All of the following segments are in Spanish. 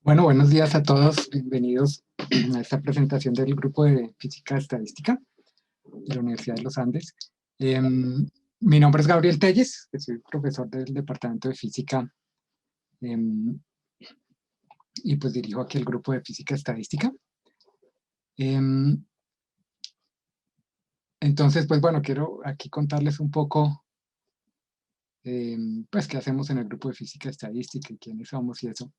Bueno, buenos días a todos. Bienvenidos a esta presentación del Grupo de Física Estadística de la Universidad de los Andes. Mi nombre es Gabriel Telles, soy profesor del Departamento de Física y pues dirijo aquí el Grupo de Física Estadística. Entonces, pues bueno, quiero aquí contarles un poco pues qué hacemos en el Grupo de Física Estadística y quiénes somos y eso.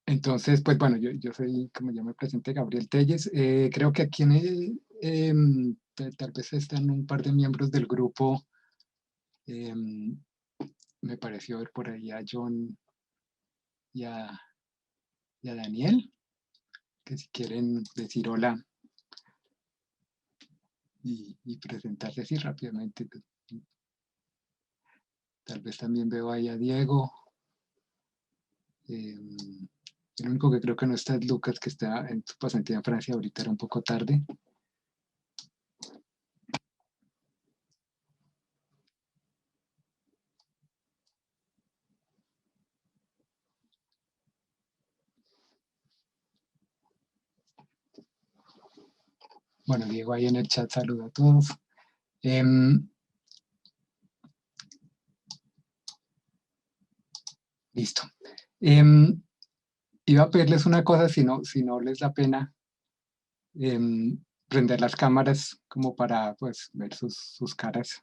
Entonces, pues bueno, yo soy, como ya me presenté, Gabriel Telles. Creo que aquí tal vez están un par de miembros del grupo. Me pareció ver por ahí a John y a Daniel, que si quieren decir hola y presentarse así rápidamente. Tal vez también veo ahí a Diego. El único que creo que no está es Lucas, que está en su pasantía en Francia. Ahorita era un poco tarde. Bueno, Diego ahí en el chat saluda a todos. Listo. Iba a pedirles una cosa, si no les da pena, prender las cámaras como para pues, ver sus caras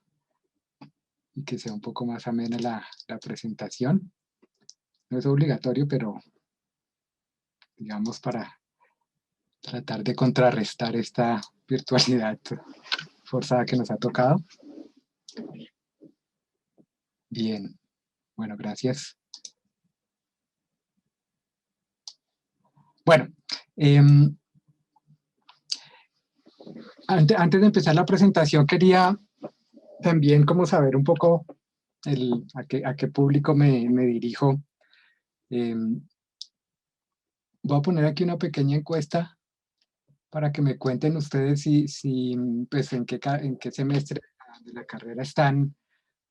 y que sea un poco más amena la presentación. No es obligatorio, pero digamos para tratar de contrarrestar esta virtualidad forzada que nos ha tocado. Bien, bueno, gracias. Bueno, antes de empezar la presentación quería también como saber un poco a qué público me dirijo. Voy a poner aquí una pequeña encuesta para que me cuenten ustedes pues en qué semestre de la carrera están,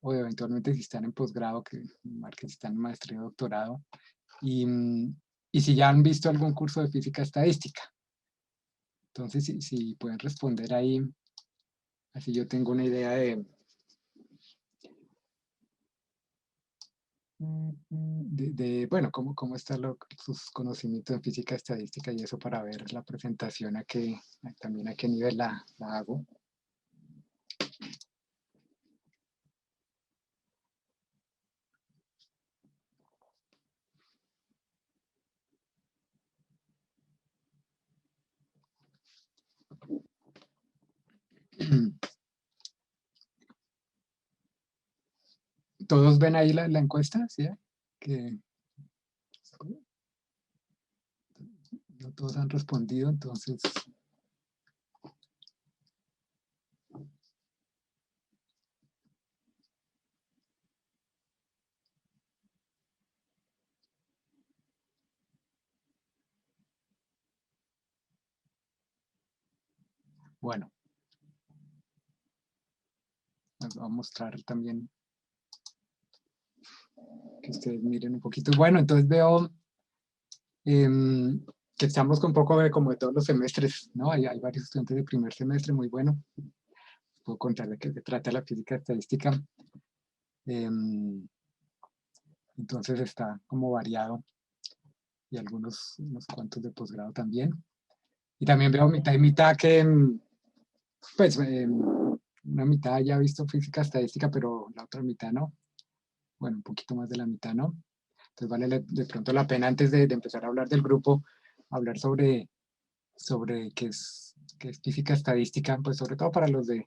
o eventualmente si están en posgrado, que marquen si están en maestría o doctorado, y si ya han visto algún curso de física estadística. Entonces, si pueden responder ahí, así yo tengo una idea bueno, cómo están sus conocimientos en física estadística y eso para ver la presentación también a qué nivel la hago. ¿Todos ven ahí la encuesta? ¿Sí? Que no todos han respondido, entonces... Bueno, les voy a mostrar también que ustedes miren un poquito. Bueno, entonces veo que estamos con un poco como de todos los semestres, ¿no? Hay varios estudiantes de primer semestre, muy bueno. Puedo contar de qué se trata la física estadística. Entonces está como variado y unos cuantos de posgrado también. Y también veo mitad y mitad que, pues, una mitad ya ha visto física estadística, pero la otra mitad no. Bueno, un poquito más de la mitad no. Entonces vale de pronto la pena antes de empezar a hablar del grupo, hablar sobre qué es física estadística, pues sobre todo para los de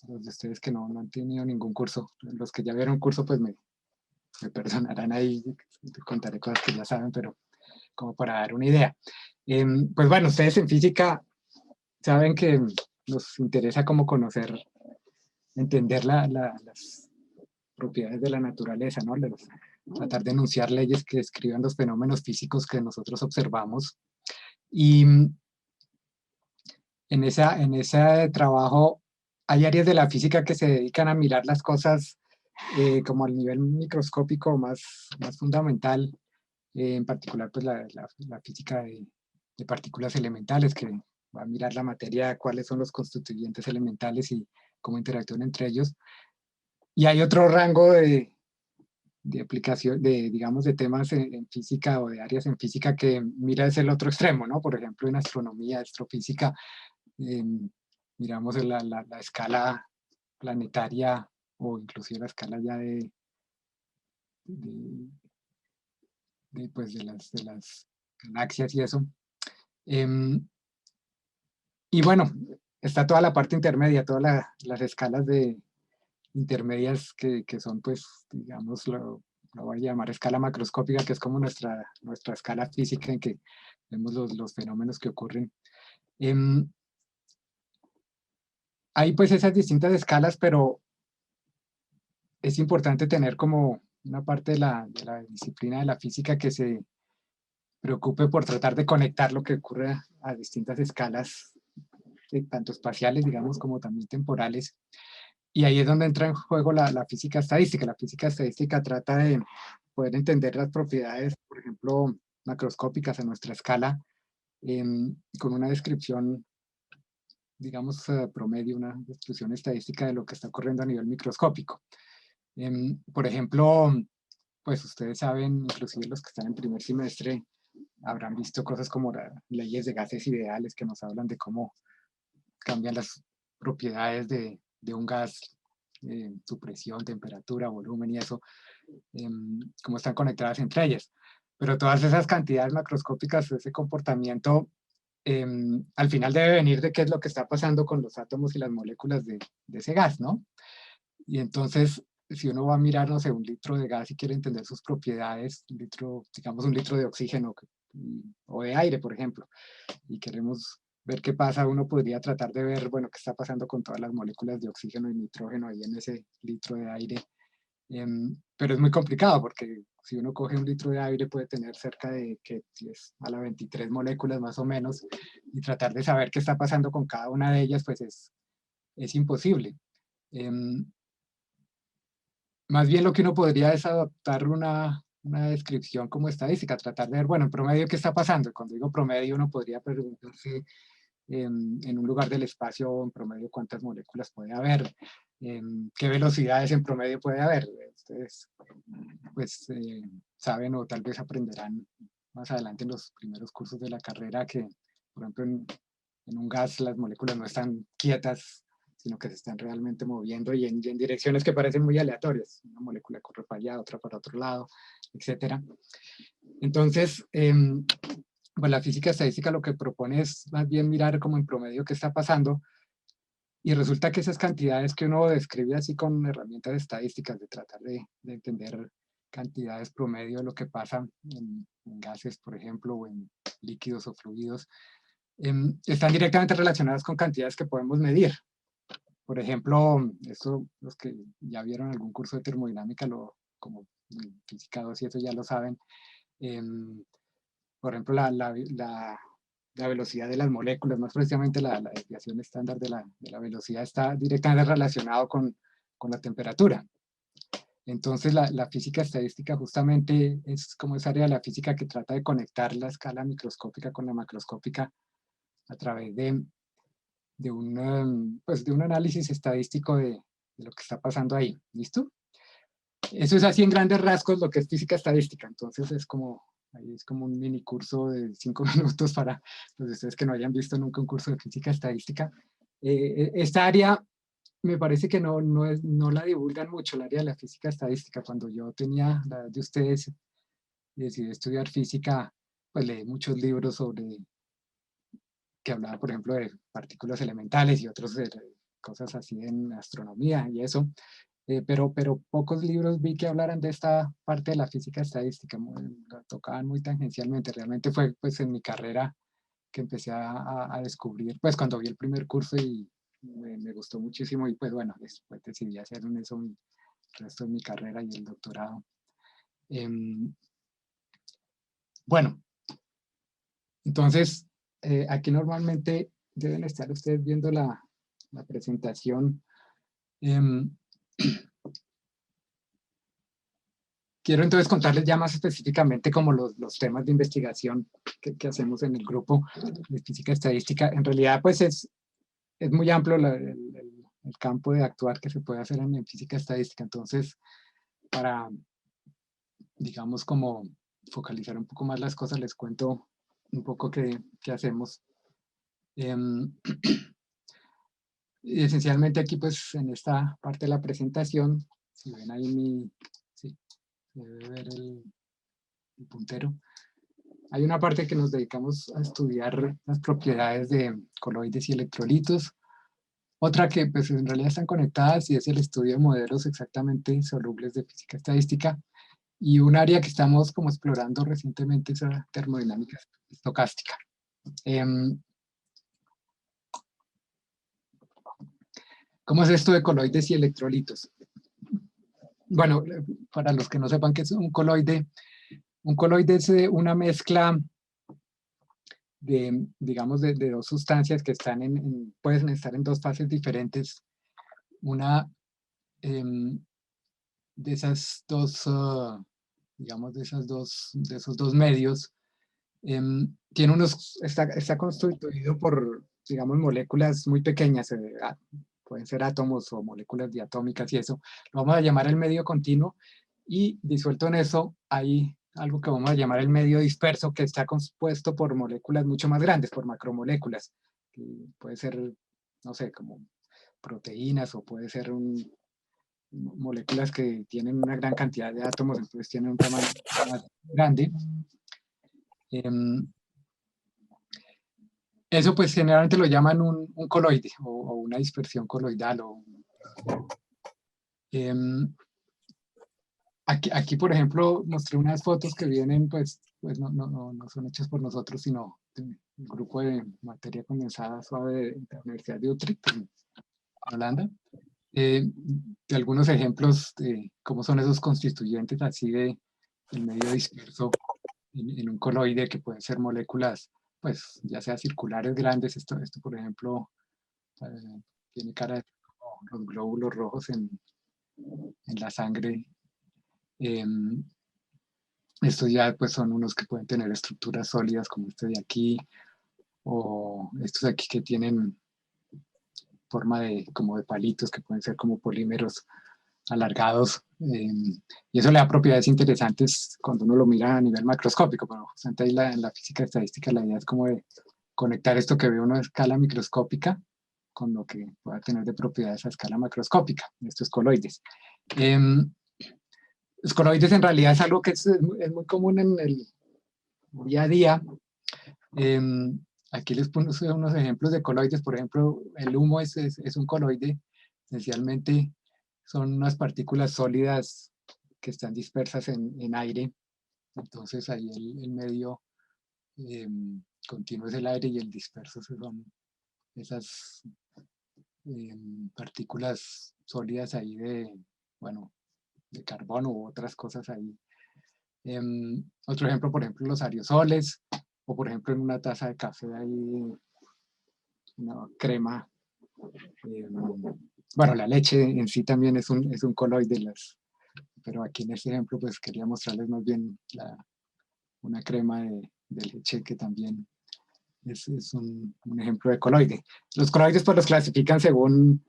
ustedes que no han tenido ningún curso. Los que ya vieron curso, pues me perdonarán ahí, contaré cosas que ya saben, pero como para dar una idea. Pues bueno, ustedes en física saben que nos interesa como conocer, entender las propiedades de la naturaleza, ¿no? Tratar de enunciar leyes que describan los fenómenos físicos que nosotros observamos. Y en ese trabajo hay áreas de la física que se dedican a mirar las cosas como al nivel microscópico más fundamental, en particular pues la física de partículas elementales, que va a mirar la materia, cuáles son los constituyentes elementales y cómo interactúan entre ellos. Y hay otro rango de aplicación, digamos, de temas en física o de áreas en física que mira es el otro extremo, ¿no? Por ejemplo, en astronomía, astrofísica, eh, miramos la escala planetaria o inclusive la escala ya de, pues de las galaxias y eso. Y bueno, está toda la parte intermedia, todas las escalas intermedias que son, pues, digamos, lo voy a llamar escala macroscópica, que es como nuestra escala física en que vemos los fenómenos que ocurren. Hay pues esas distintas escalas, pero es importante tener como una parte de la disciplina de la física que se preocupe por tratar de conectar lo que ocurre a distintas escalas, tanto espaciales, digamos, como también temporales. Y ahí es donde entra en juego la física estadística. La física estadística trata de poder entender las propiedades, por ejemplo, macroscópicas a nuestra escala, con una descripción, digamos, promedio, una descripción estadística de lo que está ocurriendo a nivel microscópico. Por ejemplo, pues ustedes saben, inclusive los que están en primer semestre, habrán visto cosas como las leyes de gases ideales que nos hablan de cómo cambian las propiedades de un gas, su presión, temperatura, volumen y eso, cómo están conectadas entre ellas. Pero todas esas cantidades macroscópicas, ese comportamiento, al final debe venir de qué es lo que está pasando con los átomos y las moléculas de ese gas, ¿no? Y entonces, si uno va a mirar, no sé, un litro de gas y quiere entender sus propiedades, un litro, digamos un litro de oxígeno o de aire, por ejemplo, y queremos ver qué pasa, uno podría tratar de ver, bueno, qué está pasando con todas las moléculas de oxígeno y nitrógeno ahí en ese litro de aire. Pero es muy complicado porque si uno coge un litro de aire puede tener cerca de que 10 a la 23 moléculas más o menos, y tratar de saber qué está pasando con cada una de ellas, pues es imposible. Más bien lo que uno podría es adoptar una descripción como estadística, tratar de ver, bueno, en promedio, ¿qué está pasando? Y cuando digo promedio, uno podría preguntarse en un lugar del espacio, en promedio, cuántas moléculas puede haber, qué velocidades en promedio puede haber. Ustedes, pues, saben o tal vez aprenderán más adelante en los primeros cursos de la carrera que, por ejemplo, en un gas las moléculas no están quietas, sino que se están realmente moviendo y en direcciones que parecen muy aleatorias. Una molécula corre para allá, otra para otro lado, etc. Entonces, pues la física estadística lo que propone es más bien mirar como en promedio qué está pasando, y resulta que esas cantidades que uno describe así con herramientas estadísticas, de tratar de entender cantidades promedio de lo que pasa en gases, por ejemplo, o en líquidos o fluidos, están directamente relacionadas con cantidades que podemos medir. Por ejemplo, eso los que ya vieron algún curso de termodinámica, como física 2 y eso ya lo saben. Por ejemplo, la velocidad de las moléculas, más precisamente la desviación estándar de la velocidad, está directamente relacionado con la temperatura. Entonces, la física estadística justamente es como esa área de la física que trata de conectar la escala microscópica con la macroscópica a través pues de un análisis estadístico de lo que está pasando ahí. ¿Listo? Eso es así en grandes rasgos lo que es física estadística. Entonces ahí es como un mini curso de 5 minutos para los de ustedes que no hayan visto nunca un curso de física estadística. Esta área me parece que no la divulgan mucho, el área de la física estadística. Cuando yo tenía la edad de ustedes y decidí estudiar física, pues leí muchos libros que hablaban, por ejemplo, de partículas elementales y otros de cosas así en astronomía y eso. Pero pocos libros vi que hablaran de esta parte de la física estadística, la tocaban muy tangencialmente. Realmente fue pues en mi carrera que empecé a descubrir, pues cuando vi el primer curso y me gustó muchísimo, y pues bueno, después decidí hacer en eso el resto de mi carrera y el doctorado. Bueno, entonces aquí normalmente deben estar ustedes viendo la presentación. quiero entonces contarles ya más específicamente como los temas de investigación que hacemos en el grupo de física estadística. En realidad, pues es muy amplio el campo de actuar que se puede hacer en física estadística. Entonces, para, digamos, como focalizar un poco más las cosas, les cuento un poco qué hacemos. Esencialmente aquí, pues, en esta parte de la presentación, si ven ahí sí, se debe ver el puntero. Hay una parte que nos dedicamos a estudiar las propiedades de coloides y electrolitos. Otra que pues en realidad están conectadas y es el estudio de modelos exactamente solubles de física estadística. Y un área que estamos como explorando recientemente es la termodinámica estocástica. ¿Cómo es esto de coloides y electrolitos? Bueno, para los que no sepan qué es un coloide es una mezcla de, digamos, de dos sustancias que están pueden estar en dos fases diferentes. Una de esas dos, digamos, de esos dos medios, tiene está constituido por, digamos, moléculas muy pequeñas, pueden ser átomos o moléculas diatómicas y eso. Lo vamos a llamar el medio continuo y disuelto en eso hay algo que vamos a llamar el medio disperso, que está compuesto por moléculas mucho más grandes, por macromoléculas, que puede ser, no sé, como proteínas o puede ser moléculas que tienen una gran cantidad de átomos, entonces tienen un tamaño más grande. Eso pues generalmente lo llaman un coloide o una dispersión coloidal. Aquí, por ejemplo, mostré unas fotos que vienen, pues no son hechas por nosotros, sino del grupo de materia condensada suave de la Universidad de Utrecht, en Holanda. De algunos ejemplos de cómo son esos constituyentes así del medio disperso en un coloide, que pueden ser moléculas, pues ya sea circulares grandes. Esto por ejemplo, tiene cara de los glóbulos rojos en la sangre. Estos ya pues son unos que pueden tener estructuras sólidas como este de aquí, o estos de aquí que tienen forma como de palitos, que pueden ser como polímeros alargados, y eso le da propiedades interesantes cuando uno lo mira a nivel macroscópico. Pero justamente ahí en la física estadística la idea es como de conectar esto que ve uno a escala microscópica con lo que pueda tener de propiedades a escala macroscópica, estos coloides. Los coloides en realidad es algo que es muy común en el día a día. Aquí les puse unos ejemplos de coloides. Por ejemplo, el humo es un coloide. Esencialmente son unas partículas sólidas que están dispersas en aire. Entonces ahí el medio continuo es el aire y el disperso son esas partículas sólidas ahí de carbono u otras cosas ahí. Otro ejemplo, por ejemplo, los aerosoles, o por ejemplo en una taza de café hay una crema. Bueno, la leche en sí también es un coloide, pero aquí en este ejemplo pues quería mostrarles más bien una crema de leche que también es un ejemplo de coloide. Los coloides pues los clasifican según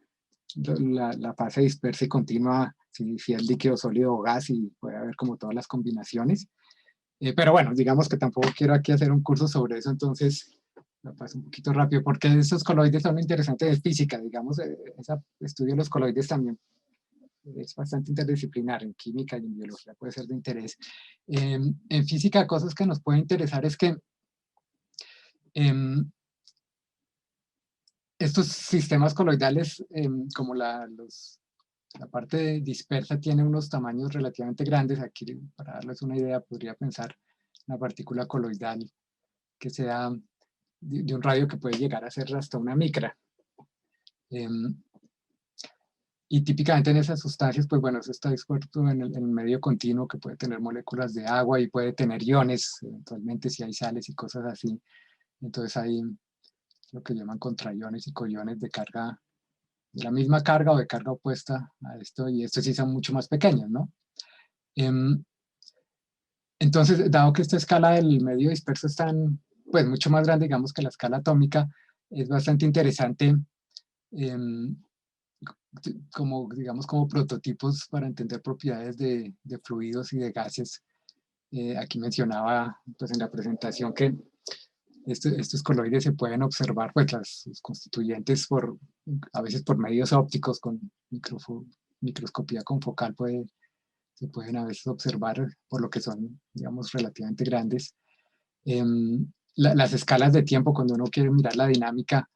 la fase dispersa y continua, si es líquido, sólido o gas, y puede haber como todas las combinaciones. Pero bueno, digamos que tampoco quiero aquí hacer un curso sobre eso, entonces lo paso un poquito rápido, porque esos coloides son interesantes de física, digamos, ese estudio de los coloides también es bastante interdisciplinar, en química y en biología puede ser de interés. En física, cosas que nos pueden interesar es que estos sistemas coloidales, como la parte dispersa tiene unos tamaños relativamente grandes. Aquí, para darles una idea, podría pensar una partícula coloidal que sea de un radio que puede llegar a ser hasta una micra. Y típicamente en esas sustancias, pues bueno, eso está dispuesto en el medio continuo, que puede tener moléculas de agua y puede tener iones, eventualmente si hay sales y cosas así. Entonces hay lo que llaman contraiones y coiones de carga, de la misma carga o de carga opuesta a esto, y estos sí son mucho más pequeños, ¿no? Entonces, dado que esta escala del medio disperso es tan, pues mucho más grande, digamos, que la escala atómica, es bastante interesante em, como, digamos, como prototipos para entender propiedades de fluidos y de gases. Aquí mencionaba, pues en la presentación, que estos coloides se pueden observar, pues sus constituyentes, a veces por medios ópticos, con microscopía confocal, se pueden a veces observar por lo que son, digamos, relativamente grandes. Las escalas de tiempo, cuando uno quiere mirar la dinámica,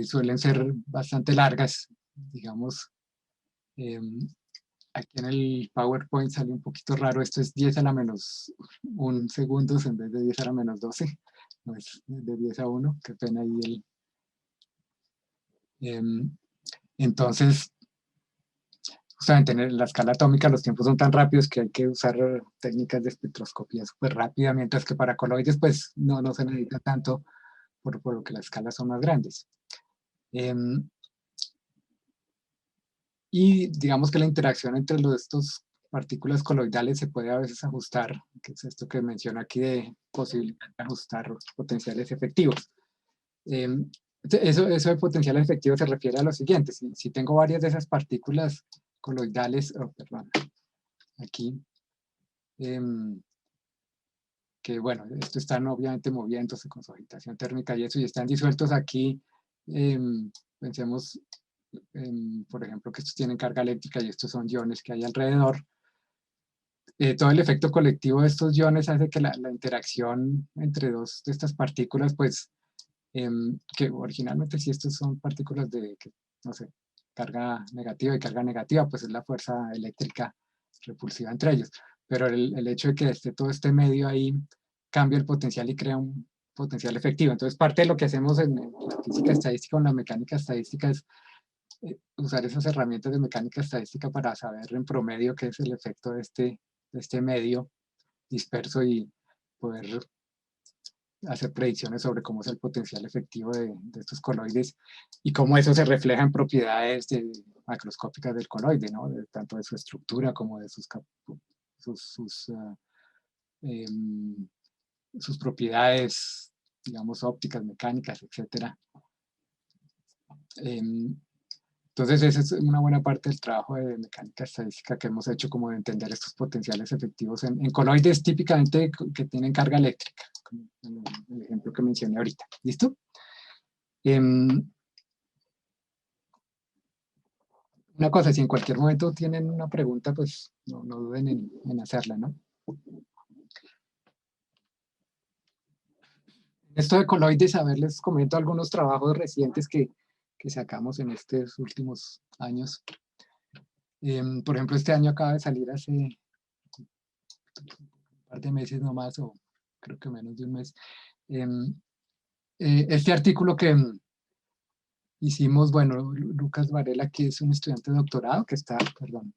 suelen ser bastante largas, digamos. Aquí en el PowerPoint sale un poquito raro, esto es 10 a la menos 1 segundos en vez de 10 a la menos 12, no es de 10 a 1, qué pena ahí entonces, justamente en la escala atómica los tiempos son tan rápidos que hay que usar técnicas de espectroscopía súper rápida, mientras que para coloides pues no se necesita tanto por lo que las escalas son más grandes. Y digamos que la interacción entre estos partículas coloidales se puede a veces ajustar, que es esto que menciono aquí de posibilidad de ajustar potenciales efectivos. Eso de potenciales efectivos se refiere a lo siguiente: si tengo varias de esas partículas coloidales, perdón, aquí, que bueno, esto están obviamente moviéndose con su agitación térmica y eso, y están disueltos aquí, pensemos, por ejemplo, que estos tienen carga eléctrica y estos son iones que hay alrededor. Todo el efecto colectivo de estos iones hace que la interacción entre dos de estas partículas, pues, que originalmente si estos son partículas de, no sé, carga negativa y carga negativa, pues es la fuerza eléctrica repulsiva entre ellos. Pero el hecho de que todo este medio ahí cambia el potencial y crea un potencial efectivo. Entonces, parte de lo que hacemos en la física estadística o en la mecánica estadística es usar esas herramientas de mecánica estadística para saber en promedio qué es el efecto de este medio disperso y poder hacer predicciones sobre cómo es el potencial efectivo de estos coloides y cómo eso se refleja en propiedades macroscópicas del coloide, ¿no? Tanto de su estructura como de sus propiedades, digamos, ópticas, mecánicas, etc. Entonces, esa es una buena parte del trabajo de mecánica estadística que hemos hecho, como de entender estos potenciales efectivos en coloides típicamente que tienen carga eléctrica, como el ejemplo que mencioné ahorita. ¿Listo? Una cosa, si en cualquier momento tienen una pregunta, pues no duden en hacerla, ¿no? Esto de coloides, a ver, les comento algunos trabajos recientes que sacamos en estos últimos años. Por ejemplo, este año acaba de salir hace un par de meses nomás, o creo que menos de un mes, este artículo que hicimos, bueno, Lucas Varela, que es un estudiante de doctorado, que está, perdón,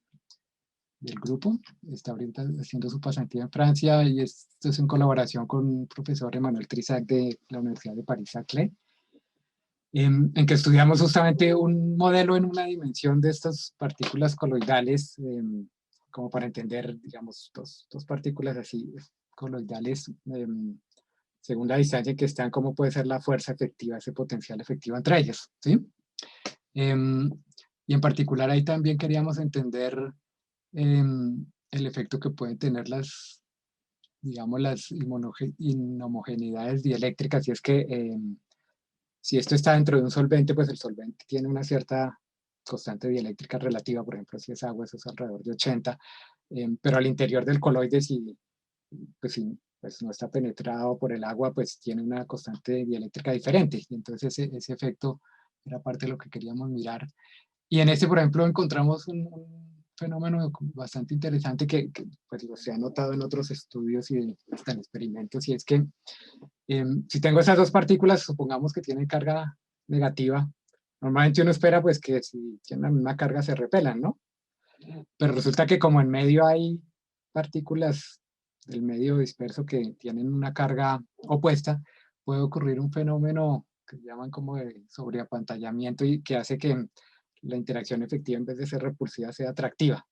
del grupo, está ahorita haciendo su pasantía en Francia, y esto es en colaboración con un profesor, Emmanuel Trisac, de la Universidad de París-Saclay, en que estudiamos justamente un modelo en una dimensión de estas partículas coloidales, como para entender, digamos, dos partículas así coloidales, según la distancia en que están, cómo puede ser la fuerza efectiva, ese potencial efectivo entre ellos, ¿sí? Y en particular ahí también queríamos entender el efecto que pueden tener digamos, las inhomogeneidades dieléctricas, y es que si esto está dentro de un solvente, pues el solvente tiene una cierta constante dieléctrica relativa, por ejemplo, si es agua, eso es alrededor de 80, pero al interior del coloide, si pues no está penetrado por el agua, pues tiene una constante dieléctrica diferente, y entonces ese efecto era parte de lo que queríamos mirar. Y en este, por ejemplo, encontramos un fenómeno bastante interesante que pues, se ha notado en otros estudios y hasta en experimentos, y es que si tengo esas dos partículas, supongamos que tienen carga negativa, normalmente uno espera pues que si tienen la misma carga se repelan, ¿no? Pero resulta que como en medio hay partículas del medio disperso que tienen una carga opuesta, puede ocurrir un fenómeno que llaman como de sobreapantallamiento y que hace que la interacción efectiva, en vez de ser repulsiva, sea atractiva.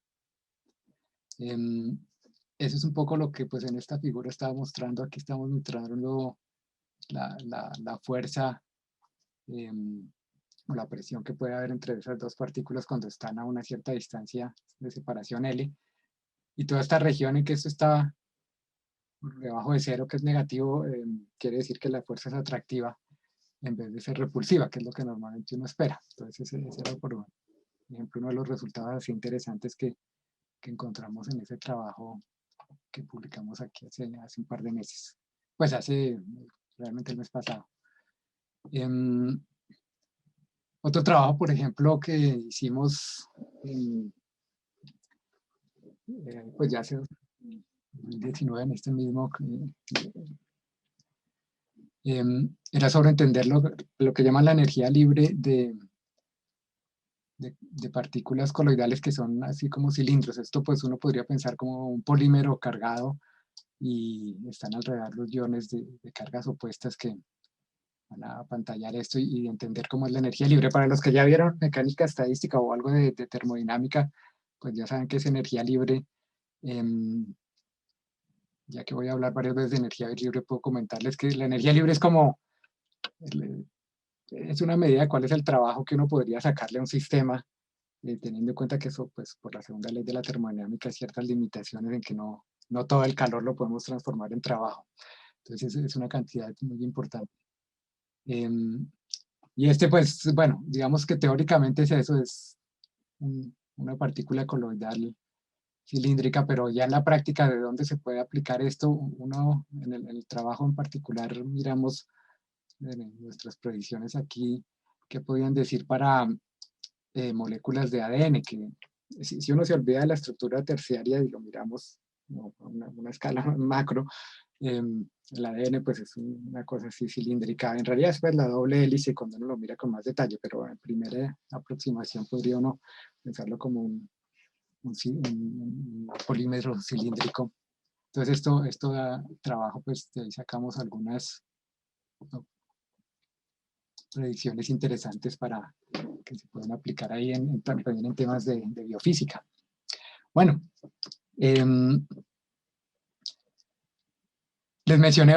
eso es un poco lo que pues en esta figura estaba mostrando. Aquí estamos mostrando la fuerza o la presión que puede haber entre esas dos partículas cuando están a una cierta distancia de separación L. Y toda esta región en que esto está por debajo de cero, que es negativo, quiere decir que la fuerza es atractiva en vez de ser repulsiva, que es lo que normalmente uno espera. Entonces ese era, por ejemplo, uno de los resultados así interesantes que encontramos en ese trabajo que publicamos aquí hace un par de meses. Pues hace realmente el mes pasado. Otro trabajo, por ejemplo, que hicimos pues ya hace 2019 en este mismo, era sobre entender lo que llaman la energía libre de partículas coloidales que son así como cilindros. Esto pues uno podría pensar como un polímero cargado y están alrededor los iones de cargas opuestas que van a pantallar esto y entender cómo es la energía libre. Para los que ya vieron mecánica estadística o algo de termodinámica, pues ya saben que es energía libre. Ya que voy a hablar varias veces de energía libre, puedo comentarles que la energía libre es como, es una medida de cuál es el trabajo que uno podría sacarle a un sistema, teniendo en cuenta que eso, pues por la segunda ley de la termodinámica, hay ciertas limitaciones en que no todo el calor lo podemos transformar en trabajo. Entonces es una cantidad muy importante. Y este, pues, bueno, digamos que teóricamente es eso, es una partícula coloidal cilíndrica, pero ya en la práctica de dónde se puede aplicar esto, uno en el trabajo en particular miramos nuestras predicciones aquí, qué podían decir para moléculas de ADN, que si uno se olvida de la estructura terciaria y lo miramos a una escala macro, el ADN pues es una cosa así cilíndrica. En realidad es pues la doble hélice cuando uno lo mira con más detalle, pero en primera aproximación podría uno pensarlo como un polímero cilíndrico. Entonces esto da trabajo, pues de ahí sacamos algunas predicciones interesantes para que se puedan aplicar ahí también en temas de biofísica. Bueno, les mencioné,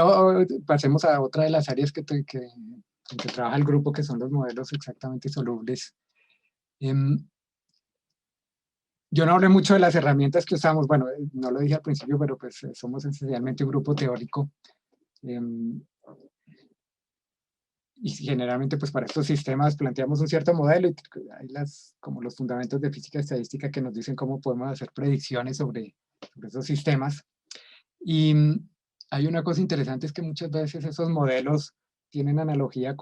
pasemos a otra de las áreas que trabaja el grupo, que son los modelos exactamente solubles. Yo no hablé mucho de las herramientas que usamos, bueno, no lo dije al principio, pero pues somos esencialmente un grupo teórico. Y generalmente pues para estos sistemas planteamos un cierto modelo y hay como los fundamentos de física estadística que nos dicen cómo podemos hacer predicciones sobre esos sistemas. Y hay una cosa interesante, es que muchas veces esos modelos tienen analogía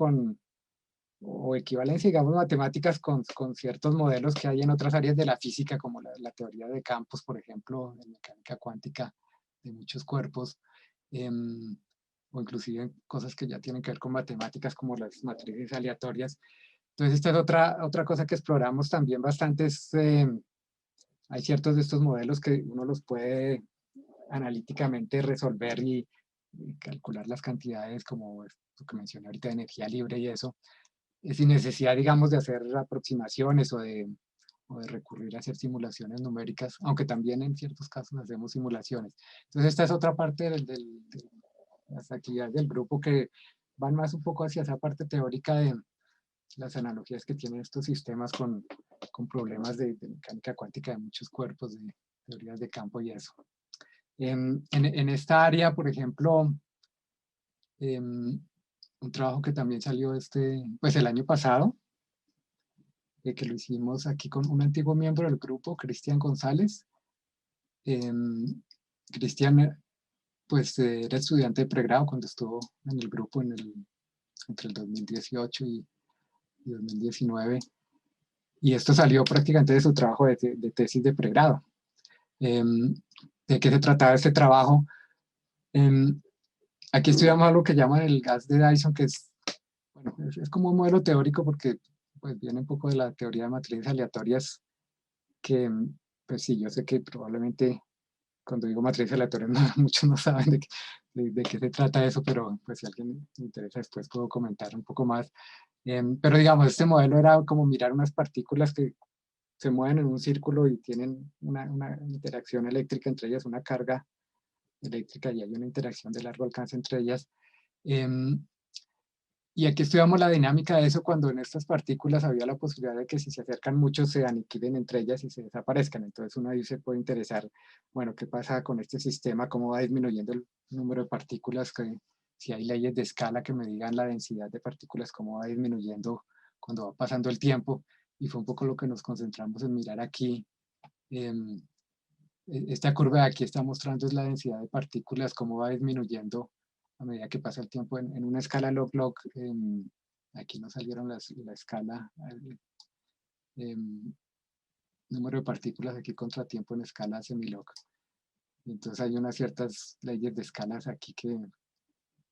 o equivalencia, digamos, matemáticas con ciertos modelos que hay en otras áreas de la física, como la teoría de campos, por ejemplo, de mecánica cuántica de muchos cuerpos, o inclusive cosas que ya tienen que ver con matemáticas, como las matrices aleatorias. Entonces, esta es otra cosa que exploramos también bastante, hay ciertos de estos modelos que uno los puede analíticamente resolver y calcular las cantidades, como lo que mencioné ahorita de energía libre y eso, sin necesidad, digamos, de hacer aproximaciones o de recurrir a hacer simulaciones numéricas, aunque también en ciertos casos hacemos simulaciones. Entonces esta es otra parte de las actividades del grupo que van más un poco hacia esa parte teórica de las analogías que tienen estos sistemas con problemas de mecánica cuántica de muchos cuerpos, de teorías de campo y eso. En esta área, por ejemplo, un trabajo que también salió pues el año pasado, que lo hicimos aquí con un antiguo miembro del grupo, Cristian González. Cristian, pues era estudiante de pregrado cuando estuvo en el grupo entre el 2018 y 2019. Y esto salió prácticamente de su trabajo de tesis de pregrado. ¿De qué se trataba este trabajo? Aquí estudiamos algo que llaman el gas de Dyson, que bueno, es como un modelo teórico porque pues, viene un poco de la teoría de matrices aleatorias, que pues sí, yo sé que probablemente cuando digo matrices aleatorias muchos no saben de qué se trata eso, pero pues si a alguien le interesa después puedo comentar un poco más. Pero digamos, este modelo era como mirar unas partículas que se mueven en un círculo y tienen una interacción eléctrica entre ellas, una carga eléctrica, y hay una interacción de largo alcance entre ellas. Y aquí estudiamos la dinámica de eso cuando en estas partículas había la posibilidad de que si se acercan mucho se aniquilen entre ellas y se desaparezcan. Entonces uno ahí se puede interesar, bueno, ¿qué pasa con este sistema? ¿Cómo va disminuyendo el número de partículas? Si hay leyes de escala que me digan la densidad de partículas, ¿cómo va disminuyendo cuando va pasando el tiempo? Y fue un poco lo que nos concentramos en mirar aquí. Esta curva de aquí está mostrando es la densidad de partículas, cómo va disminuyendo a medida que pasa el tiempo en una escala log-log. Aquí no salieron la escala, número de partículas aquí contra tiempo en escala semilog. Entonces hay unas ciertas leyes de escalas aquí que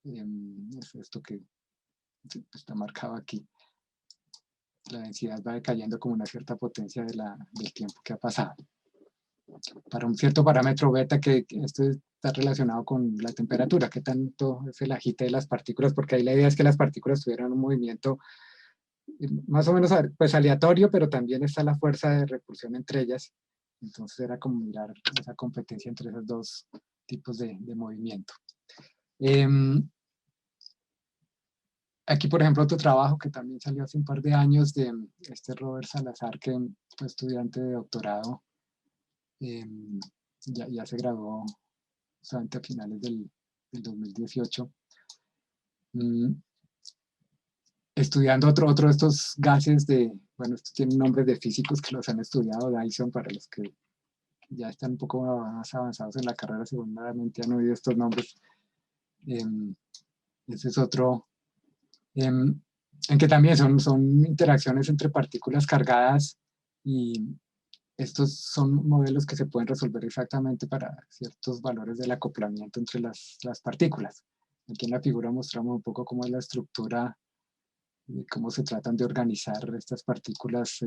es esto que está marcado aquí. La densidad va decayendo como una cierta potencia del tiempo que ha pasado. Para un cierto parámetro beta, que esto está relacionado con la temperatura, que tanto es el agite de las partículas, porque ahí la idea es que las partículas tuvieran un movimiento más o menos pues aleatorio, pero también está la fuerza de repulsión entre ellas. Entonces era como mirar esa competencia entre esos dos tipos de movimiento. Aquí, por ejemplo, otro trabajo que también salió hace un par de años de este Robert Salazar, que fue estudiante de doctorado, ya se graduó justamente a finales del 2018, estudiando otro de estos gases bueno, estos tienen nombres de físicos que los han estudiado, Dyson, para los que ya están un poco más avanzados en la carrera, seguramente han oído estos nombres. Ese es otro, en que también son interacciones entre partículas cargadas, y estos son modelos que se pueden resolver exactamente para ciertos valores del acoplamiento entre las partículas. Aquí en la figura mostramos un poco cómo es la estructura, cómo se tratan de organizar estas partículas.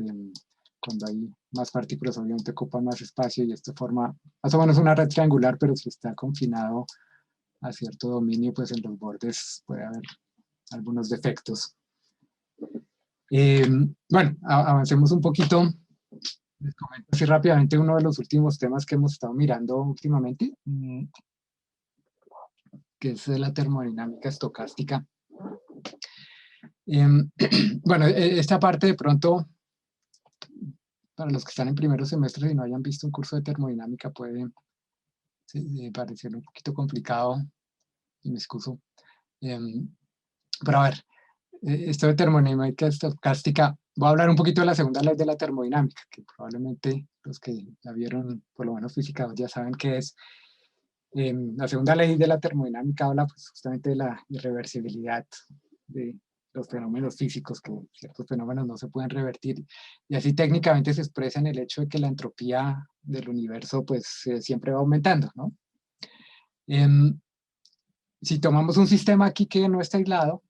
Cuando hay más partículas, obviamente ocupan más espacio, y esto forma más o menos una red triangular, pero si está confinado a cierto dominio, pues en los bordes puede haber algunos defectos. Bueno, avancemos un poquito. Les comento así rápidamente uno de los últimos temas que hemos estado mirando últimamente, que es la termodinámica estocástica. Bueno, esta parte de pronto, para los que están en primeros semestres y no hayan visto un curso de termodinámica, puede parecer un poquito complicado, y me excuso. Pero a ver, esto de termodinámica estocástica, voy a hablar un poquito de la segunda ley de la termodinámica, que probablemente los que la vieron, por lo menos física 2, ya saben qué es. La segunda ley de la termodinámica habla pues, justamente de la irreversibilidad de los fenómenos físicos, que ciertos fenómenos no se pueden revertir, y así técnicamente se expresa en el hecho de que la entropía del universo pues siempre va aumentando, ¿no? Si tomamos un sistema aquí que no está aislado,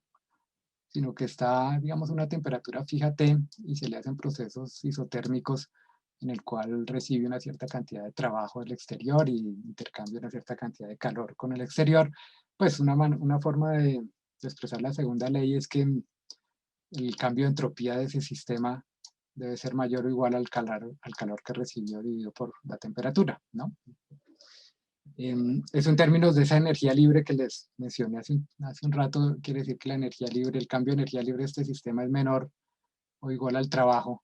sino que está, digamos, a una temperatura fija T, y se le hacen procesos isotérmicos en el cual recibe una cierta cantidad de trabajo del exterior y intercambia una cierta cantidad de calor con el exterior, pues una forma de expresar la segunda ley es que el cambio de entropía de ese sistema debe ser mayor o igual al calor que recibió dividido por la temperatura, ¿no? Eso en términos de esa energía libre que les mencioné hace un rato, quiere decir que la energía libre, el cambio de energía libre de este sistema es menor o igual al trabajo.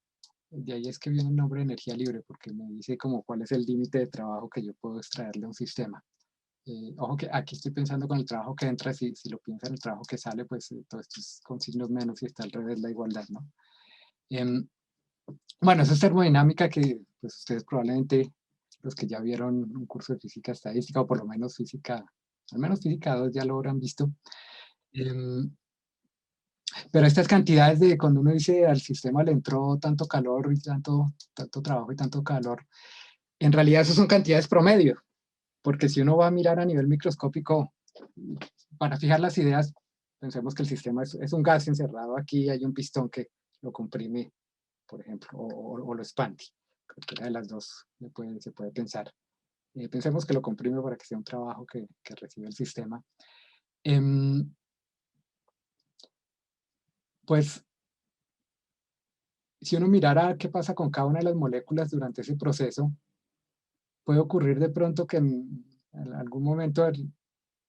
De ahí es que viene el nombre de energía libre, porque me dice como cuál es el límite de trabajo que yo puedo extraerle a un sistema. Ojo que aquí estoy pensando con el trabajo que entra, si lo piensa en el trabajo que sale, pues todo esto es con signos menos y está al revés la igualdad, ¿no? Bueno, eso es termodinámica, que pues ustedes probablemente, los que ya vieron un curso de física estadística, o por lo menos física, al menos física 2 ya lo habrán visto. Pero estas cantidades de cuando uno dice al sistema le entró tanto calor y tanto trabajo y tanto calor, en realidad eso son cantidades promedio, porque si uno va a mirar a nivel microscópico, para fijar las ideas, pensemos que el sistema es un gas encerrado aquí, hay un pistón que lo comprime, por ejemplo, o lo expande. Cualquiera de las dos se puede pensar. Pensemos que lo comprime para que sea un trabajo que recibe el sistema. Pues si uno mirara qué pasa con cada una de las moléculas durante ese proceso, puede ocurrir de pronto que en algún momento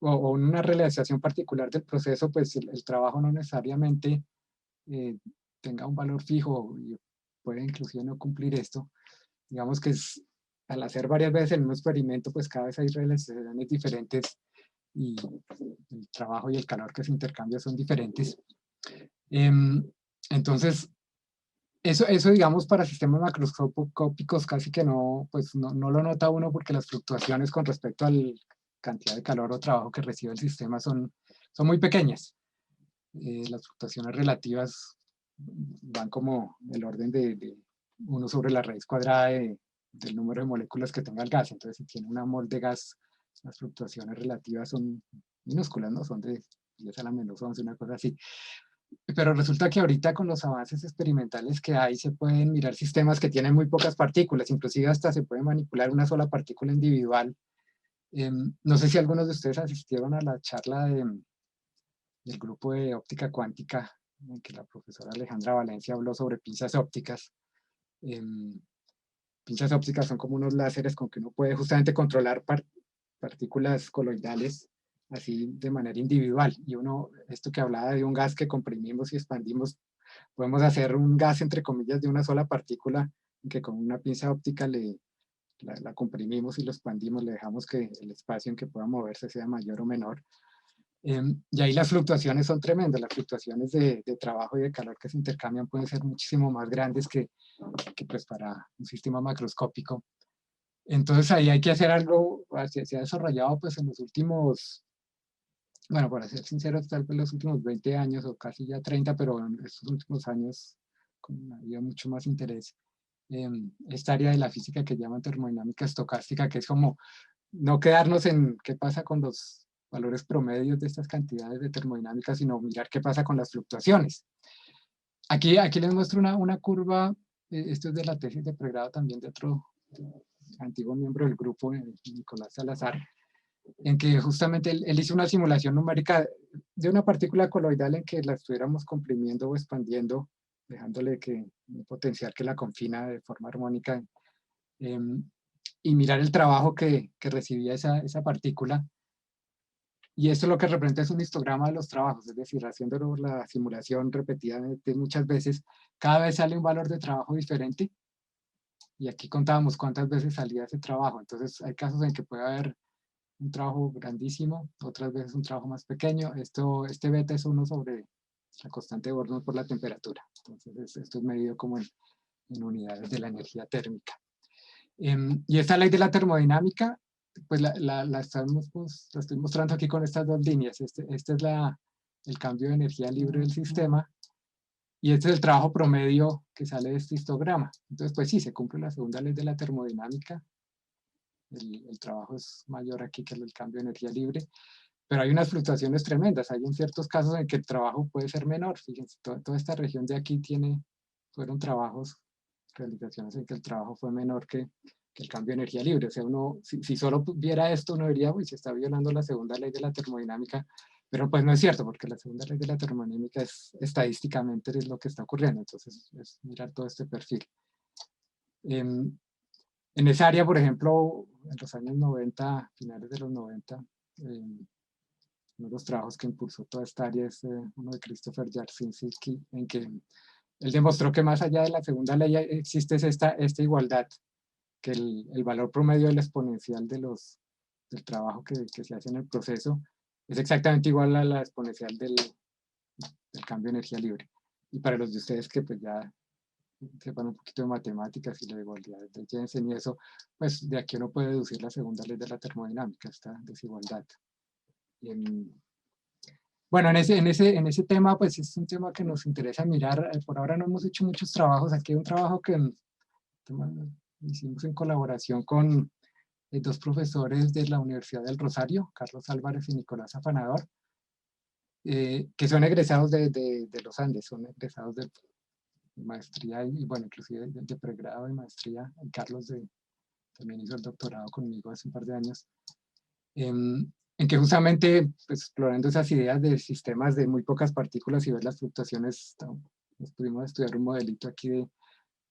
o en una realización particular del proceso, pues el trabajo no necesariamente eh, tenga un valor fijo y puede inclusive no cumplir esto. Digamos que al hacer varias veces el mismo experimento, pues cada vez hay realizaciones diferentes y el trabajo y el calor que se intercambia son diferentes. Entonces, eso, digamos, para sistemas macroscópicos casi que no, pues no lo nota uno porque las fluctuaciones con respecto a la cantidad de calor o trabajo que recibe el sistema son muy pequeñas. Las fluctuaciones relativas van como el orden de 1 sobre la raíz cuadrada del número de moléculas que tenga el gas. Entonces, si tiene una mol de gas, las fluctuaciones relativas son minúsculas, ¿no? Son de 10 a la menos 11, una cosa así. Pero resulta que ahorita con los avances experimentales que hay, se pueden mirar sistemas que tienen muy pocas partículas, inclusive hasta se puede manipular una sola partícula individual. No sé si algunos de ustedes asistieron a la charla del grupo de óptica cuántica, en que la profesora Alejandra Valencia habló sobre pinzas ópticas. Em, Pinzas ópticas son como unos láseres con que uno puede justamente controlar partículas coloidales así de manera individual. Y esto que hablaba de un gas que comprimimos y expandimos, podemos hacer un gas, entre comillas, de una sola partícula, que con una pinza óptica la comprimimos y lo expandimos, le dejamos que el espacio en que pueda moverse sea mayor o menor. Y ahí las fluctuaciones son tremendas, las fluctuaciones de trabajo y de calor que se intercambian pueden ser muchísimo más grandes que pues para un sistema macroscópico. Entonces ahí hay que hacer algo, se ha desarrollado pues en los últimos, bueno, para ser sinceros, tal vez los últimos 20 años o casi ya 30, pero en estos últimos años había mucho más interés en esta área de la física que llaman termodinámica estocástica, que es como no quedarnos en qué pasa con los valores promedios de estas cantidades de termodinámica, sino mirar qué pasa con las fluctuaciones. Aquí les muestro una curva, esto es de la tesis de pregrado también de otro antiguo miembro del grupo, Nicolás Salazar, en que justamente él hizo una simulación numérica de una partícula coloidal en que la estuviéramos comprimiendo o expandiendo, dejándole un potencial que la confina de forma armónica, y mirar el trabajo que recibía esa partícula. Y esto lo que representa es un histograma de los trabajos, es decir, haciendo la simulación repetidamente muchas veces, cada vez sale un valor de trabajo diferente. Y aquí contábamos cuántas veces salía ese trabajo. Entonces hay casos en que puede haber un trabajo grandísimo, otras veces un trabajo más pequeño. Este beta es 1 sobre la constante de Born por la temperatura. Entonces esto es medido como en unidades de la energía térmica. Y esta ley de la termodinámica, pues la estoy mostrando aquí con estas 2 líneas. Este es el cambio de energía libre del sistema y este es el trabajo promedio que sale de este histograma. Entonces, pues sí, se cumple la segunda ley de la termodinámica. El trabajo es mayor aquí que el cambio de energía libre, pero hay unas fluctuaciones tremendas. Hay en ciertos casos en que el trabajo puede ser menor. Fíjense, toda esta región de aquí fueron trabajos, realizaciones en que el trabajo fue menor que el cambio de energía libre. O sea, si solo viera esto, uno diría, uy, se está violando la segunda ley de la termodinámica, pero pues no es cierto, porque la segunda ley de la termodinámica estadísticamente es lo que está ocurriendo. Entonces, es mirar todo este perfil. En esa área, por ejemplo, en los años 90, finales de los 90, uno de los trabajos que impulsó toda esta área es uno de Christopher Jarzynski, en que él demostró que más allá de la segunda ley existe esta igualdad, que el valor promedio del exponencial del trabajo que se hace en el proceso es exactamente igual a la exponencial del cambio de energía libre. Y para los de ustedes que pues ya sepan un poquito de matemáticas y la igualdad de Jensen y eso, pues de aquí uno puede deducir la segunda ley de la termodinámica, esta desigualdad. Bueno, en ese tema, pues es un tema que nos interesa mirar. Por ahora no hemos hecho muchos trabajos. Aquí hay un trabajo que hicimos en colaboración con 2 profesores de la Universidad del Rosario, Carlos Álvarez y Nicolás Afanador, que son egresados de los Andes, son egresados de maestría y bueno, inclusive de pregrado y maestría. Carlos también hizo el doctorado conmigo hace un par de años. En que justamente pues, explorando esas ideas de sistemas de muy pocas partículas y ver las fluctuaciones, nos pudimos estudiar un modelito aquí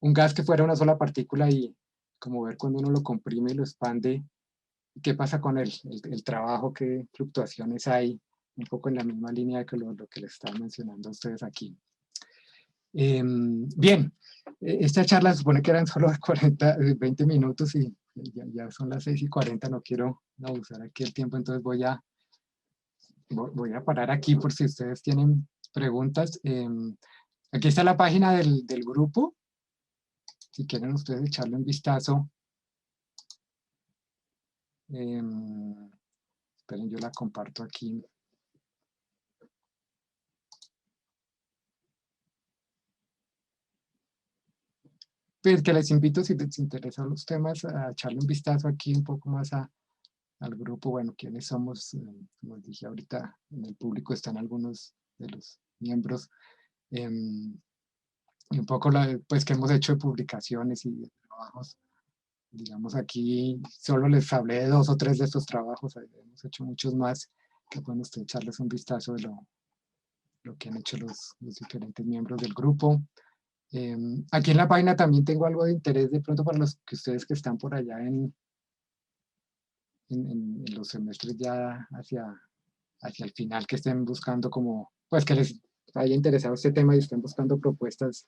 un gas que fuera una sola partícula y como ver cuando uno lo comprime y lo expande, qué pasa con el trabajo, qué fluctuaciones hay, un poco en la misma línea que lo que les estaba mencionando a ustedes aquí. Bien, esta charla se supone que eran solo 20 minutos y ya son las 6:40, no quiero abusar aquí el tiempo, entonces voy a parar aquí por si ustedes tienen preguntas. Aquí está la página del grupo, si quieren ustedes echarle un vistazo. Esperen, yo la comparto aquí. Pues que les invito, si les interesan los temas, a echarle un vistazo aquí un poco más al grupo. Bueno, quiénes somos, como les dije ahorita, en el público están algunos de los miembros. Y un poco, pues, que hemos hecho de publicaciones y de trabajos. Digamos, aquí solo les hablé de 2 o 3 de estos trabajos, hemos hecho muchos más, que pueden ustedes echarles un vistazo de lo que han hecho los diferentes miembros del grupo. Aquí en la página también tengo algo de interés de pronto para los que ustedes que están por allá en los semestres ya hacia el final, que estén buscando como, pues que les haya interesado este tema y estén buscando propuestas,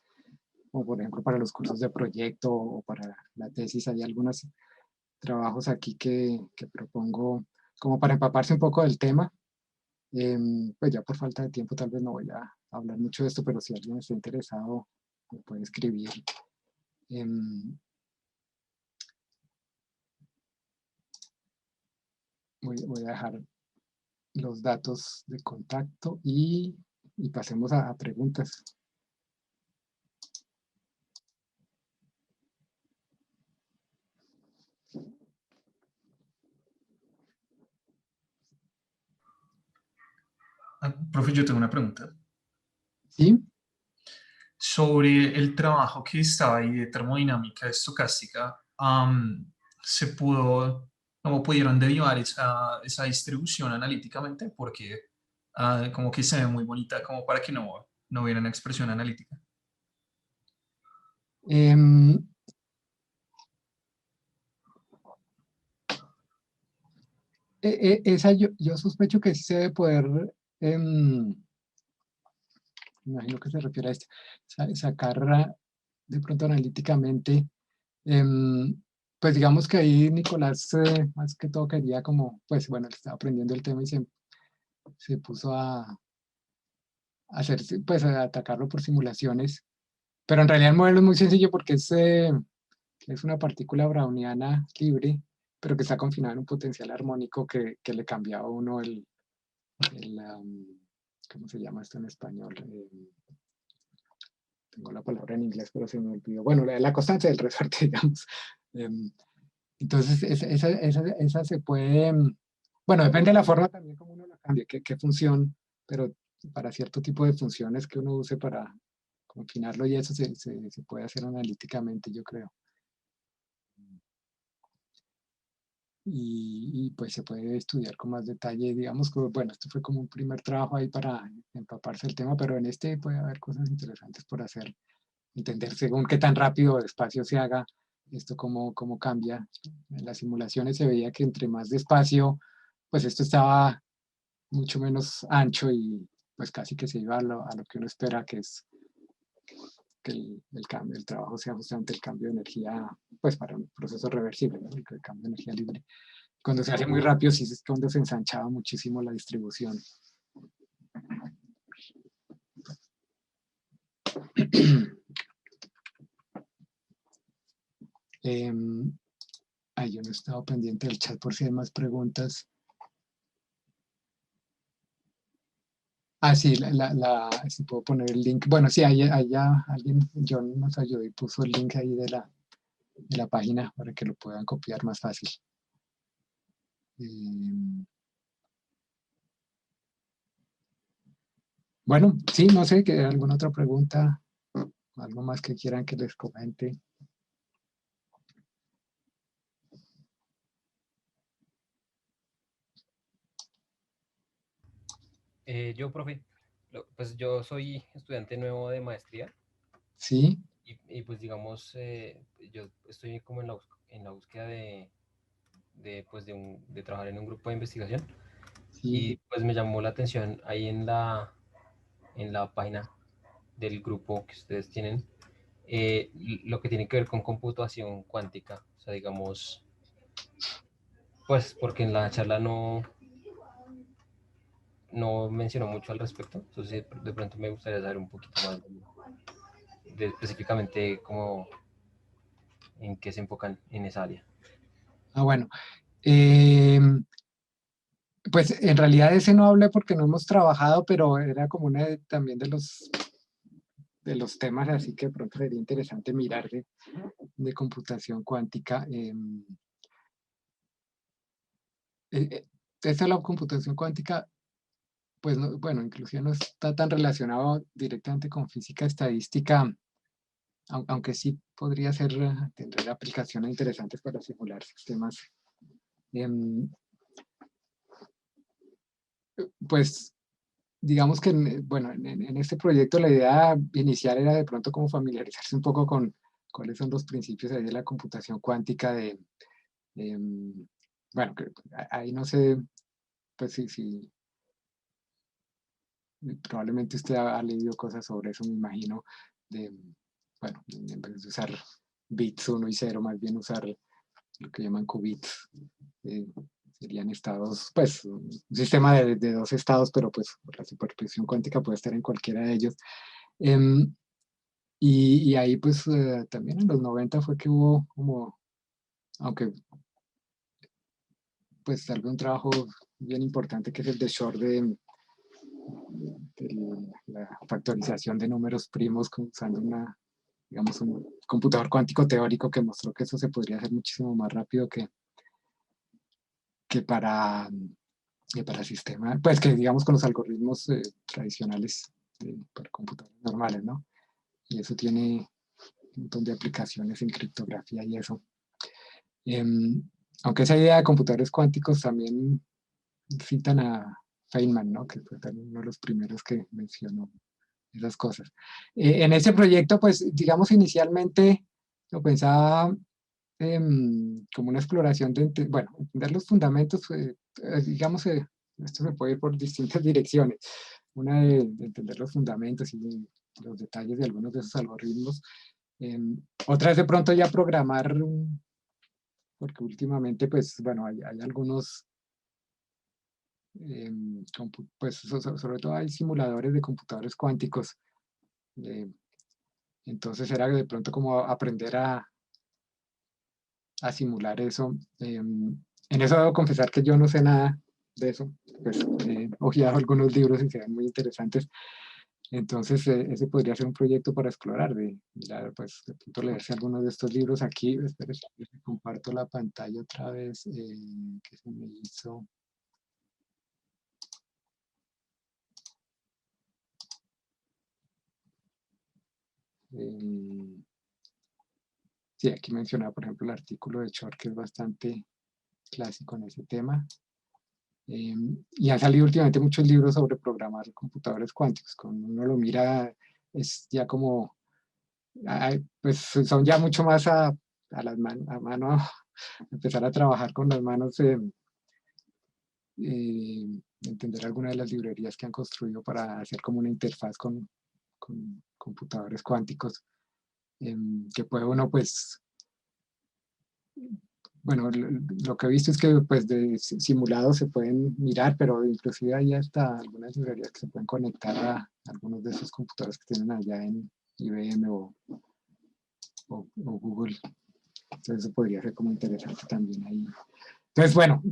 como por ejemplo para los cursos de proyecto o para la tesis. Hay algunos trabajos aquí que propongo como para empaparse un poco del tema. Pues ya por falta de tiempo tal vez no voy a hablar mucho de esto, pero si alguien está interesado, me puede escribir. Voy a dejar los datos de contacto y pasemos a preguntas. Profe, yo tengo una pregunta. ¿Sí? Sobre el trabajo que estaba ahí de termodinámica estocástica, ¿se pudo, cómo pudieron derivar esa distribución analíticamente? Porque como que se ve muy bonita, como para que no hubiera una expresión analítica. Em, esa yo sospecho que sí se debe poder, imagino que se refiere a esto, sacar de pronto analíticamente. Pues digamos que ahí Nicolás más que todo quería como, pues bueno, él estaba aprendiendo el tema y se puso a hacer, pues a atacarlo por simulaciones. Pero en realidad el modelo es muy sencillo porque es una partícula browniana libre, pero que está confinada en un potencial armónico que le cambiaba a uno ¿cómo se llama esto en español? Tengo la palabra en inglés, pero se me olvidó. Bueno, la constante del resorte, digamos. Em, Entonces, esa se puede, bueno, depende de la forma también como uno la cambie, qué función, pero para cierto tipo de funciones que uno use para confinarlo y eso se puede hacer analíticamente, yo creo. Pues se puede estudiar con más detalle, digamos que, bueno, esto fue como un primer trabajo ahí para empaparse el tema, pero en este puede haber cosas interesantes por hacer, entender según qué tan rápido o despacio se haga, esto cómo cambia. En las simulaciones se veía que entre más despacio, pues esto estaba mucho menos ancho y pues casi que se iba a lo que uno espera, que es que el cambio, el trabajo sea justamente el cambio de energía, pues para un proceso reversible, ¿no? El cambio de energía libre. Cuando se hace muy rápido, sí es cuando se ensanchaba muchísimo la distribución. Yo no he estado pendiente del chat por si hay más preguntas. Sí, si puedo poner el link. Bueno, sí, allá alguien, John nos ayudó y puso el link ahí de la página para que lo puedan copiar más fácil. Bueno, sí, no sé, que alguna otra pregunta, algo más que quieran que les comente. Yo, profe, pues yo soy estudiante nuevo de maestría. Sí. y pues digamos, yo estoy como en la búsqueda pues de trabajar en un grupo de investigación Sí, y pues me llamó la atención ahí en la página del grupo que ustedes tienen, lo que tiene que ver con computación cuántica. O sea, digamos, pues porque en la charla no mencionó mucho al respecto, entonces de pronto me gustaría saber un poquito más de específicamente cómo, en qué se enfocan en esa área. bueno. em, Pues en realidad ese no hablé porque no hemos trabajado, pero era como una también de los temas, así que de pronto sería interesante mirar de computación cuántica. Esta la computación cuántica, pues bueno, inclusive no está tan relacionado directamente con física estadística, aunque sí podría tener aplicaciones interesantes para simular sistemas. Em, pues digamos que, bueno, en este proyecto la idea inicial era de pronto como familiarizarse un poco con cuáles son los principios ahí de la computación cuántica em, bueno, ahí no sé, pues sí, probablemente usted ha leído cosas sobre eso, me imagino, de, bueno, en vez de usar bits 1 y 0, más bien usar lo que llaman qubits. eh, Serían estados, pues un sistema de dos estados, pero pues la superposición cuántica puede estar en cualquiera de ellos. Em, y ahí pues también en los 90 fue que hubo como, aunque pues tal vez un trabajo bien importante que es el de Shor la factorización de números primos usando digamos, un computador cuántico teórico que mostró que eso se podría hacer muchísimo más rápido que para, para sistemas, pues que digamos con los algoritmos tradicionales para computadores normales, ¿no? Y eso tiene un montón de aplicaciones en criptografía y eso. Em, Aunque esa idea de computadores cuánticos también citan a Feynman, ¿no? Que fue también uno de los primeros que mencionó esas cosas. En ese proyecto, pues, digamos, inicialmente lo pensaba como una exploración bueno, entender los fundamentos, digamos, esto se puede ir por distintas direcciones. Una de entender los fundamentos y los detalles de algunos de esos algoritmos. Otra es de pronto ya programar, porque últimamente, pues, bueno, hay algunos, pues, sobre todo hay simuladores de computadores cuánticos. eh, entonces era de pronto como aprender a simular eso. En eso debo confesar que yo no sé nada de eso. Pues he hojeado algunos libros y se ven muy interesantes. Entonces, ese podría ser un proyecto para explorar, de mirar, pues, de pronto leerse algunos de estos libros aquí. Espera, comparto la pantalla otra vez, que se me hizo. Eh, sí, aquí mencionaba, por ejemplo, el artículo de Shor, que es bastante clásico en ese tema. Y han salido últimamente muchos libros sobre programar computadores cuánticos. Cuando uno lo mira, es ya como, pues son ya mucho más a mano, empezar a trabajar con las manos, entender algunas de las librerías que han construido para hacer como una interfaz con computadores cuánticos, que puede uno, pues, bueno, lo que he visto es que pues de simulados se pueden mirar, pero inclusive hay hasta algunas librerías que se pueden conectar a algunos de esos computadores que tienen allá en IBM o Google. Entonces eso podría ser como interesante también ahí. Entonces, bueno,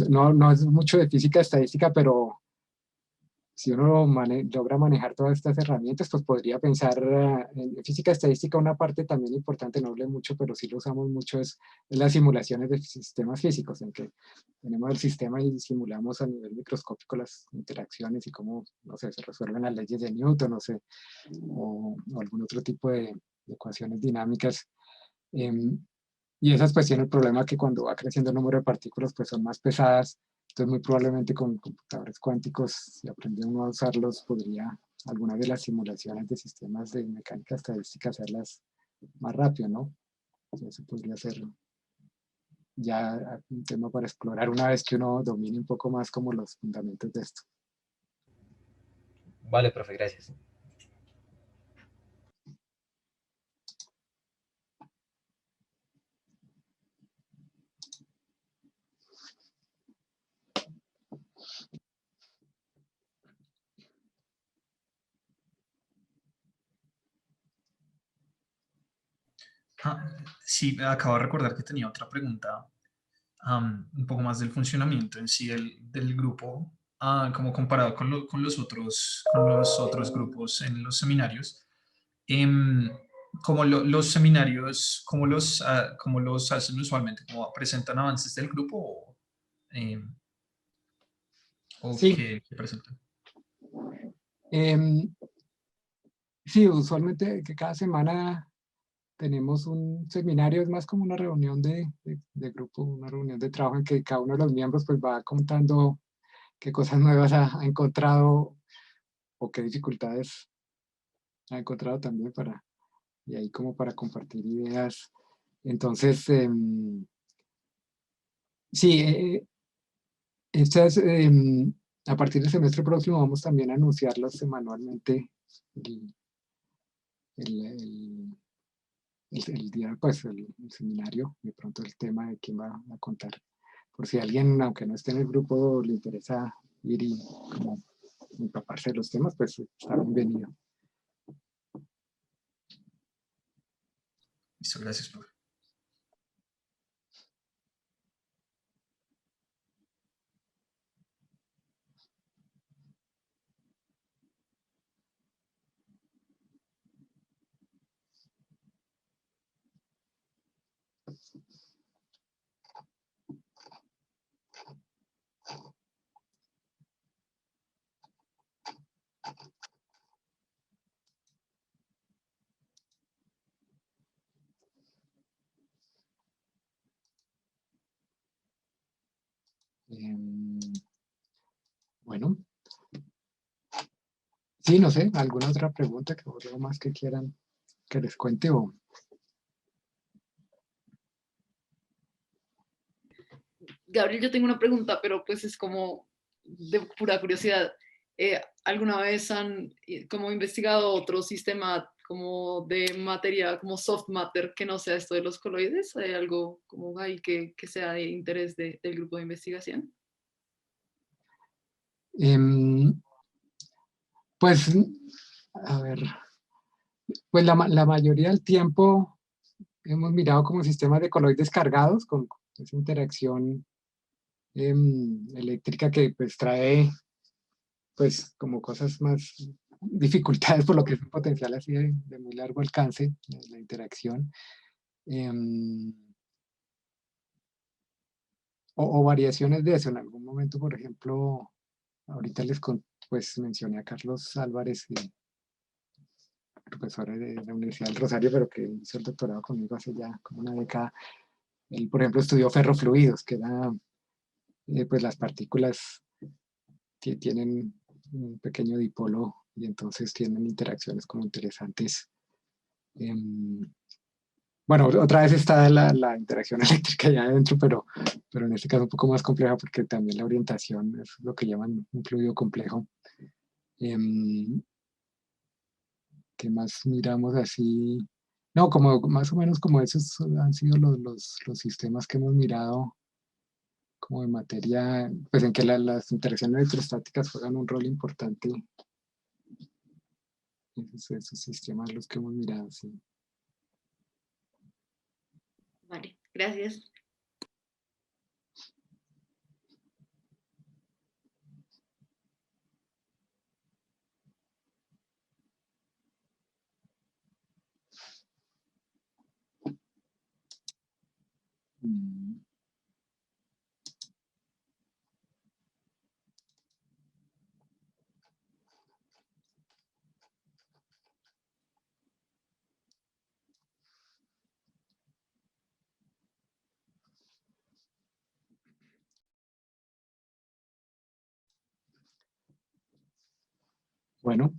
no es mucho de física estadística, pero si uno logra manejar todas estas herramientas, pues podría pensar en física estadística. Una parte también importante, no hablé mucho, pero sí lo usamos mucho, es las simulaciones de sistemas físicos, en que tenemos el sistema y simulamos a nivel microscópico las interacciones y cómo, no sé, se resuelven las leyes de Newton, no sé, o algún otro tipo de ecuaciones dinámicas. Em, y esas pues tienen el problema que cuando va creciendo el número de partículas pues son más pesadas. Entonces muy probablemente con computadores cuánticos, si aprende uno a usarlos, podría algunas de las simulaciones de sistemas de mecánica estadística hacerlas más rápido, ¿no? Eso podría ser ya un tema para explorar una vez que uno domine un poco más como los fundamentos de esto. Vale, profe, gracias. Sí, acabo de recordar que tenía otra pregunta, un poco más del funcionamiento en sí del grupo, como comparado con los otros grupos en los seminarios. Em, como los seminarios, cómo los hacen usualmente? ¿Cómo presentan avances del grupo em, o Sí, qué presentan? em, sí, usualmente que cada semana tenemos un seminario, es más como una reunión de grupo, una reunión de trabajo en que cada uno de los miembros pues va contando qué cosas nuevas ha encontrado o qué dificultades ha encontrado también y ahí como para compartir ideas. Entonces, sí, estas, a partir del semestre próximo vamos también a anunciarlas semanalmente el, el- el día, pues el seminario, de pronto el tema de quién va a contar. Por si alguien, aunque no esté en el grupo, le interesa ir y como empaparse de los temas, pues está bienvenido. Listo, gracias, profe. Bueno, sí, no sé, ¿alguna otra pregunta o algo más que quieran que les cuente? O... Gabriel, yo tengo una pregunta, pero pues es como de pura curiosidad. ¿Alguna vez han como investigado otro sistema como de materia, como soft matter, que no sea esto de los coloides? ¿Hay algo como ahí que sea de interés del grupo de investigación? Pues, a ver, pues la mayoría del tiempo hemos mirado como sistemas de coloides cargados con esa interacción eléctrica que pues trae pues como cosas más dificultades por lo que es un potencial así de muy largo alcance, la interacción. Em, o variaciones de eso. En algún momento, por ejemplo, ahorita pues mencioné a Carlos Álvarez, profesor de la Universidad del Rosario, pero que hizo el doctorado conmigo hace ya como una década. Él, por ejemplo, estudió ferrofluidos, que era pues las partículas que tienen un pequeño dipolo y entonces tienen interacciones como interesantes. Bueno, otra vez está la interacción eléctrica ya adentro, pero en este caso un poco más compleja porque también la orientación es lo que llaman un fluido complejo. ¿Qué más miramos así? No, como más o menos como esos han sido los sistemas que hemos mirado como de materia, pues en que las interacciones electrostáticas juegan un rol importante. Esos sistemas los que hemos mirado, sí. Vale, gracias. Mm. Bueno,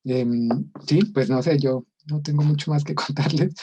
sí, pues no sé, yo no tengo mucho más que contarles.